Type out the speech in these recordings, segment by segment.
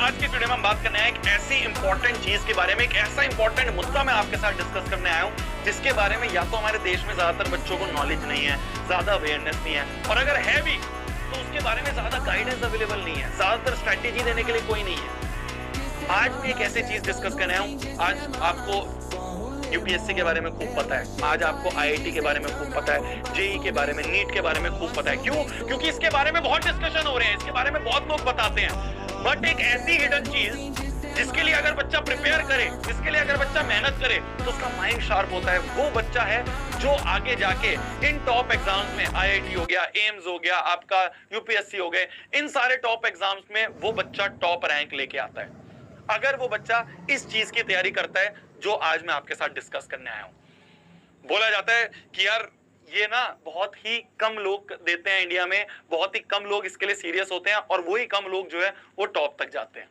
आज की वीडियो में हम बात करने आए एक ऐसी इंपॉर्टेंट चीज के बारे में, एक ऐसा इंपॉर्टेंट मुद्दा मैं आपके साथ डिस्कस करने आया हूं जिसके बारे में या तो हमारे देश में ज्यादातर बच्चों को नॉलेज नहीं है, ज्यादा अवेयरनेस नहीं है, और अगर है भी तो उसके बारे में ज्यादा गाइडेंस अवेलेबल नहीं है, ज्यादातर स्ट्रेटेजी देने के लिए कोई नहीं है। आज भी एक ऐसी चीज डिस्कस करने आया हूं। आज आपको यूपीएससी के बारे में खूब पता है, आज आपको आईआईटी के बारे में खूब पता है, जेई के बारे में, नीट के बारे में खूब पता है। क्यों? क्योंकि इसके बारे में बहुत डिस्कशन हो रहे हैं, इसके बारे में बहुत लोग बताते हैं। बट एक ऐसी हिडन चीज जिसके लिए अगर बच्चा प्रिपेयर करे, जिसके लिए अगर बच्चा मेहनत करे तो उसका माइंड शार्प होता है, वो बच्चा है जो आगे जाके इन टॉप एग्जाम्स में, आईआईटी हो गया, एम्स हो गया, आपका यूपीएससी हो गए, इन सारे टॉप एग्जाम्स में वो बच्चा टॉप रैंक लेके आता है अगर वो बच्चा इस चीज की तैयारी करता है जो आज मैं आपके साथ डिस्कस करने आया हूं। बोला जाता है कि यार ये ना बहुत ही कम लोग देते हैं इंडिया में, बहुत ही कम लोग इसके लिए सीरियस होते हैं और वही कम लोग जो है वो टॉप तक जाते हैं।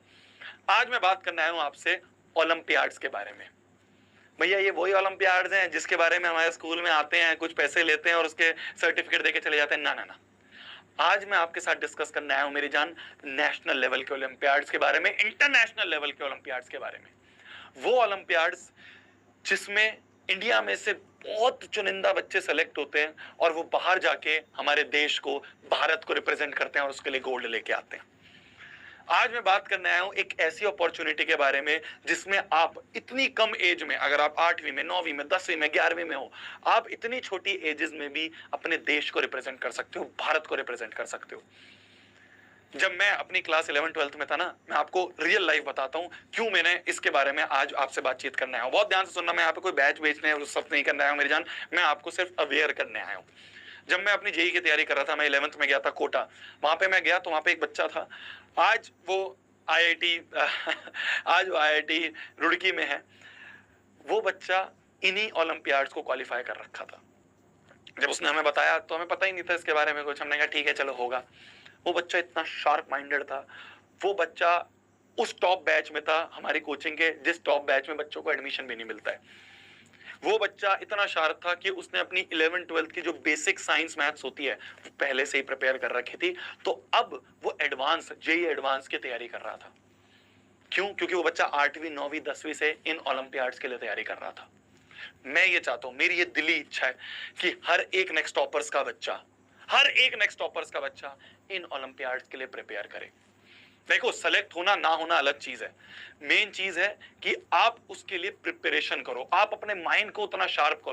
आज मैं बात करने आया हूं आपसे ओलंपियाड्स के बारे में। भैया ये वही ओलंपियाड्स हैं जिसके बारे में हमारे स्कूल में आते हैं, कुछ पैसे लेते हैं और उसके सर्टिफिकेट देके चले जाते हैं? ना ना ना, आज मैं आपके साथ डिस्कस करने आया हूं मेरी जान नेशनल लेवल के ओलंपियाड्स के बारे में, इंटरनेशनल लेवल के ओलंपियाड्स के बारे में। वो ओलंपियाड्स जिसमें इंडिया में से बहुत चुनिंदा बच्चे सेलेक्ट होते हैं और वो बाहर जाके हमारे देश को, भारत को रिप्रेजेंट करते हैं और उसके लिए गोल्ड लेके आते हैं। आज मैं बात करने आया हूं एक ऐसी अपॉर्चुनिटी के बारे में जिसमें आप इतनी कम एज में, अगर आप 8वीं में, 9वीं में, 10वीं में, 11वीं में हो, आप इतनी छोटी एजेस में भी अपने देश को रिप्रेजेंट कर सकते हो, भारत को रिप्रेजेंट कर सकते हो। जब मैं अपनी क्लास 11-12 में था ना, मैं आपको रियल लाइफ बताता हूँ क्यों मैंने इसके बारे में आज आपसे बातचीत करने आया हूँ। बहुत ध्यान से सुनना, मैं यहाँ पे कोई बैच बेचने और सब नहीं करने आया हूँ मेरी जान, मैं आपको सिर्फ अवेयर करने आया हूँ। जब मैं अपनी जेई की तैयारी कर रहा था, मैं 11th में गया था कोटा, वहां पे मैं गया तो वहां पे एक बच्चा था, आज वो आईआईटी आज वो आईआईटी रुड़की में है। वो बच्चा इन्हीं ओलंपियाड्स को क्वालिफाई कर रखा था। जब उसने हमें बताया तो हमें पता ही नहीं था इसके बारे में कुछ, हमने कहा ठीक है चलो होगा। वो बच्चा इतना शार्प माइंडेड था, वो बच्चा उस टॉप बैच में था हमारी कोचिंग के, जिस टॉप बैच में बच्चों को एडमिशन भी नहीं मिलता है। वो बच्चा इतना शार्प था कि उसने अपनी 11-12 की जो बेसिक साइंस मैथ्स होती है वो पहले से ही प्रिपेयर कर रखी थी, तो अब वो एडवांस, जेई एडवांस की तैयारी कर रहा था। क्यों? क्योंकि वो बच्चा 8वीं 9वीं 10वीं से इन ओलंपियाड्स के लिए तैयारी कर रहा था। मैं ये चाहता हूं, मेरी ये दिली इच्छा है कि हर एक नेक्स्ट टॉपर्स का बच्चा, हर एक नेक्स्ट टॉपर्स का बच्चा इन ओलंपियाड्स के लिए प्रिपेयर करे। देखो, सेलेक्ट होना ना होना अलग चीज है, मेन चीज है कि आप उसके लिए प्रिपरेशन करो, आप अपने माइंड को उतना शार्प करो।